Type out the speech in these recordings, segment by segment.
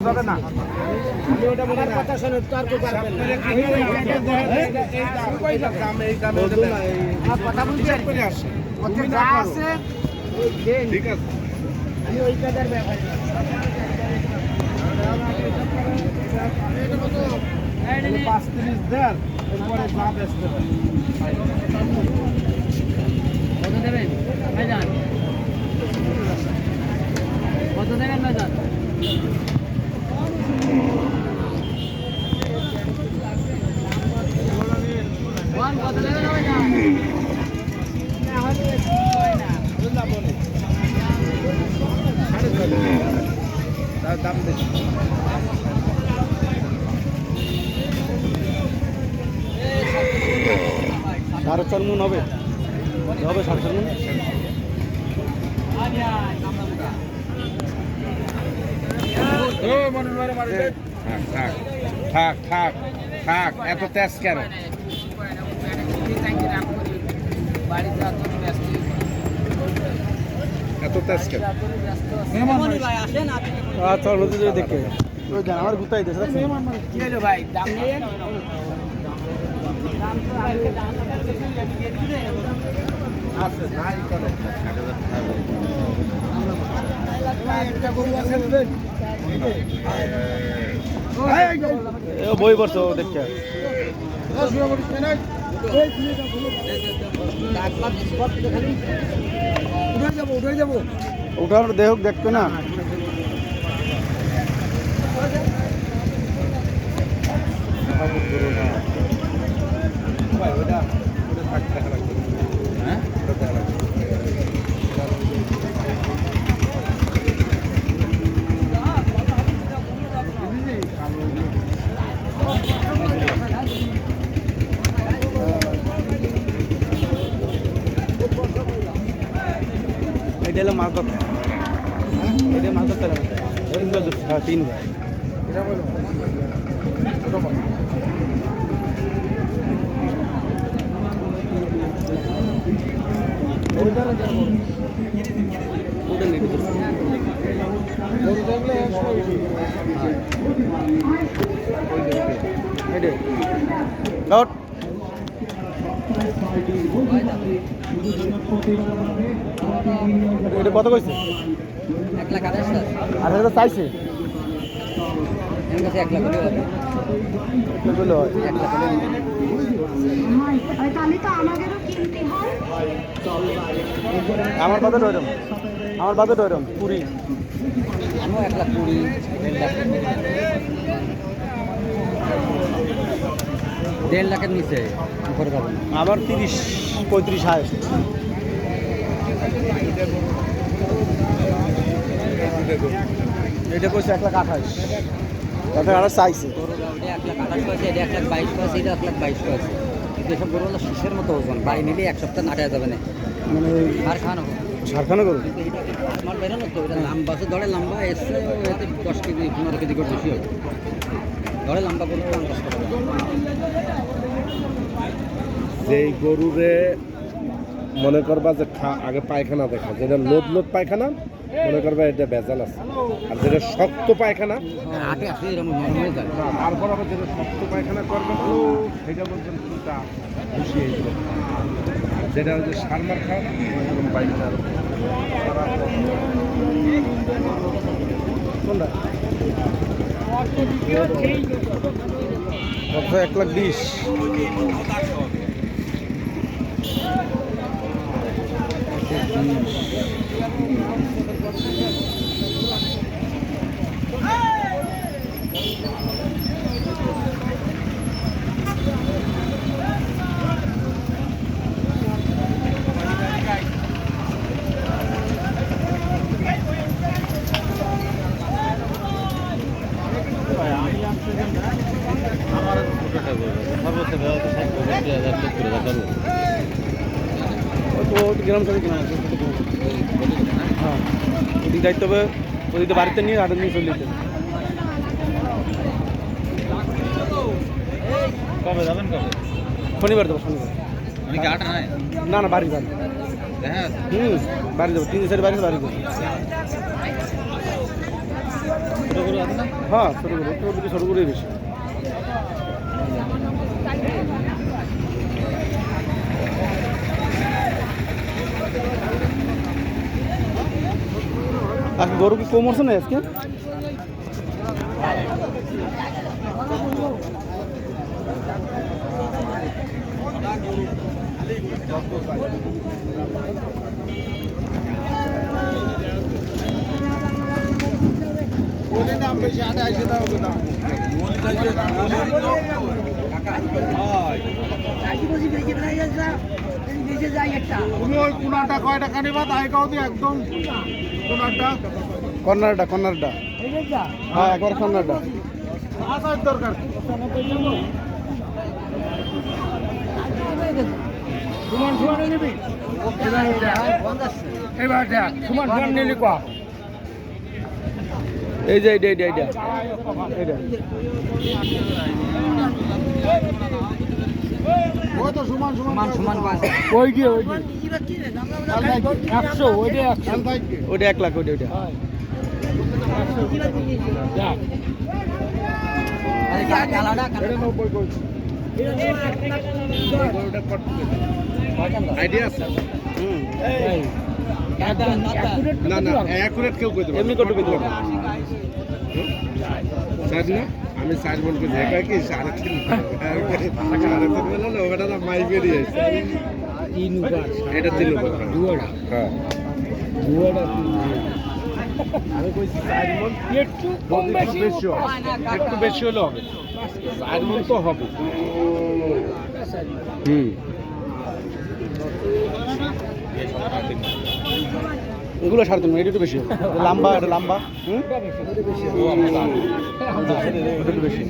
হবে না আমার কথা শুনে তর্ক করবেন না কথা বলছি যা আছে ঠিক আছে আমি ওই কাজের ব্যাপারে পাঁচ 30 দেন এরপরে যা বেচতে পারি কত দেবেন ভাইজান কত দেবেন ভাইজান কত দেবেন ভাইজান দাম বেশি 4.5 মণ হবে 4.5 মণ থাক থাক থাক এত তেজ কেন এত তেজ কেন আচ্ছা দেখে আমার গুতাই কি হলো ভাই দাম নেই বই পড়ছো দেখে উঠার দেহ দেখতো না এটা মাছ ধরতে এটা মাছ ধরতে হ্যাঁ 3 ভাই এটা কত কইছে 1,28,000 আর এটা চাইছে এর কাছে 1 লাখ করে হবে কত হয় 1 লাখ করে আর তাহলে তো আমাদেরও কিনতে হয় আমার বাজেট ওইরকম আমার বাজেট ওইরকম 20 আমিও 1 লাখ 20 1.5 লাখের নিচে করে পাবেন আবার 30-35 হাজার এটা কইছে 1,28,000 তাতে আর চাইছে 1,28,000 আছে এটা 1,22,000 আছে এটা 1,22,000 আছে এসব গরু হলো শিশের মতো ওজন বাড়ি নিলে এক সপ্তাহ নাটা যাবে না মানে আর খানো সারখানা করো আমার বেরোনো তো এটা লম্বা আছে ধরে লম্বা এসে এতে 10 কেজি 15 কেজি করে বেশি হবে ধরে লম্বা গরু 50 টাকা যেই গরুরে মনে করবা যে আগে পায়খানা দেখা যেটা লোদ পায়খানা মনে করবা এটা ভেজাল আছে আর যেটা শক্ত পায়খানা আটে আসলে এরকম নরম হয়ে যায় তারপর আবার যেটা শক্ত পায়খানা করবে সেটা বলছেন চিন্তা খুশি হয়ে যাবে আর যেটা হচ্ছে সারমার খাওয়া এরকম পায়খানা কোনটা 1,20,000 গ্রাম থেকে কিনা হ্যাঁ ওদিক দায়িত্ব হবে ওদিকে বাড়িতে নিয়ে আট নিয়ে চলে যেতে কবে যাবেন কবে শনিবার দেবো শনিবার আমি কি আট নাই না না বাড়ি বাড়ি হ্যাঁ বাড়ি দেবো 3 দিনের বাড়ি বাড়ি দেবো হ্যাঁ ছোটো গরু, তোর দিকে ছোটো গরুই বেশি। আর গরু কি কম হচ্ছে না আজকে? কোনাটা কয় টাকা নিবা তাই কাউ দিয়ে একদম কোনাটা কর্নারটা কর্নারটা, হ্যাঁ একবার কর্নারটা। আসার দরকার সুমান সুমান নিবি এবার দেখ সুমান সুমান নিলি কয়া এই যে এইটা এইটা এইটা এইটা ওই তো সুমান সুমান সমান সমান পাঁচ ওই দিয়ে 100 ওই দিয়ে 100 ওইটা 1 লাখ ওইটা ওইটা। কালাটা এটা 90 কইছি আইডিয়া আছে? না না অ্যাকুরেট কেউ কই দেবে, এমনি কত কই দেবে স্যার না? আমি স্যার বলতে যাই কয় কি 3.5 বললো না, ওটা না মাই বেরিয়ে আছে। এটা 3 উপর দুয়াটা, হ্যাঁ দুয়াটা আমি কইছি 4 মন একটু কম বেশি একটু বেশি হলে হবে, 4 মন তো হবে। এগুলো 3.5 এটা একটু বেশি, লম্বা এটা লম্বা। একটু বেশি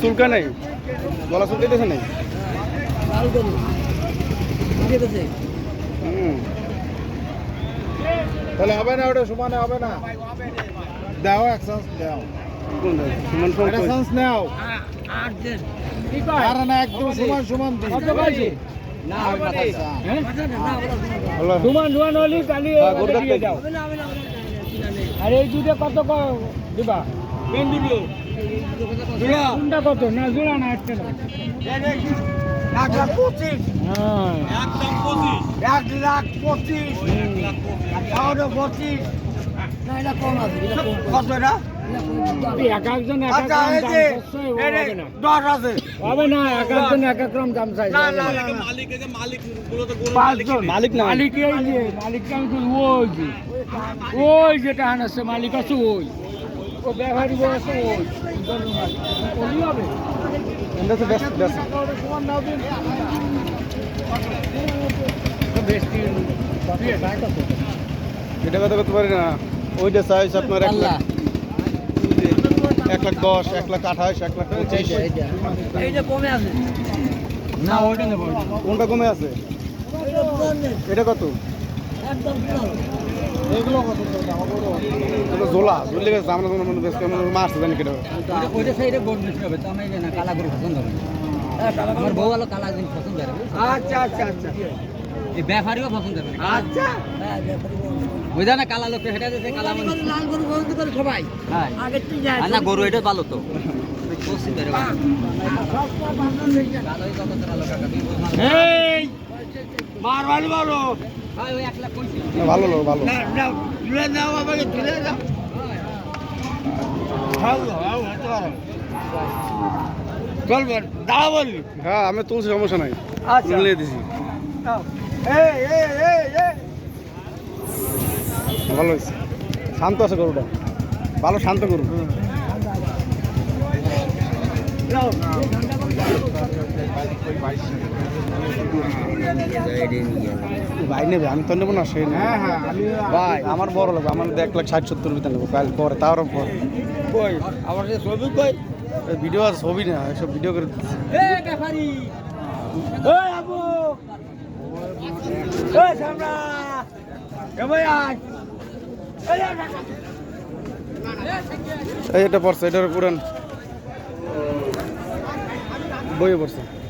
চুলকা নেই, গলা চুলকাইতেছে নেই। তাহলে হবে না ওটা সমানে হবে না দাও এক চান্স দাও একটা চান্স নাও আরে না একদম সমান সমান দিই সমান সমান হলি কালি দিয়ে যাও। আর এই দুটো কত দিবা? কোনটা কত? না জোড়া না একটা না। 1,25,000 হ্যাঁ 1,25,000 তাহলে 25 না এটা কম আছে, এটা কম কত এটা এক একজন এক এক আচ্ছা রকম এই দাম যে চাচ্ছে, ও হবে না। 10 আছে হবে না, এক একজন এক এক রকম দাম চাইছে। না না না পাঁচজন মালিক না মালিক এই যে মালিকটা আমি বলি, ওই যে ওই যেটা আনাচ্ছে মালিক আছে ওই, ও ব্যবহারী বউ আছে ওই, ওই হবে। এটা কথা করতে পারি না। ওইটা সাইজ আপনার 1 লাখ 1,10,000 1,28,000 1,25,000। এইটা কমে আছে না, ওইটা নেব। কোনটা কমে আছে? এটা কত? এগুলো কত এটা জোলা জুলে গেছে, আমরা মনে বেশ মাছ জানি কেটে। ওইটা সাইডে গরু বেশি হবে, তো আমি না কালা গরু পছন্দ হবে না। আমার বউ আলো কালা জিনিস পছন্দ করে। আচ্ছা আচ্ছা আচ্ছা এই ব্যাপারীও পছন্দ করে। আচ্ছা বুঝা না কালা লোককে হেঁটে দিতে কালা মানুষ। লাল গরু পছন্দ করে সবাই। হ্যাঁ আগে তুই যাই আর না গরু এটা ভালো তো পছন্দ করে ভালো। কালোই কত তোরা লোক কাকা তুই বুঝ না। এই মারবাড়ি বলো ভাই ওই 1 লাখ কইছি। ভালো লোক ভালো। না না তুলে দাও আমাকে তুলে দাও ভালো চল দাও বললি হ্যাঁ আমি তুলছি, সমস্যা নাই, আচ্ছা তুলে দিছি। এই এই এই এই ভালো হয়েছে, শান্ত আছে গরুটা, ভালো শান্ত গরু। ভাই নেবে, আমি তো নেবো না, সে নেবে। হ্যাঁ হ্যাঁ আমি ভাই আমার বড় লাগবে, আমার 1,60,70 ভিতরে নেবো, কাল পরে তারও পরে। কই আমার যে ছবি কই ভিডিও আছে, ছবি না, এসব ভিডিও করে দিচ্ছি। এই ব্যাপারী এই আবু এই সামরা এ ভাই আয় এই এই এটা পড়ছে, এটার পুরান বইয়ে পড়ছে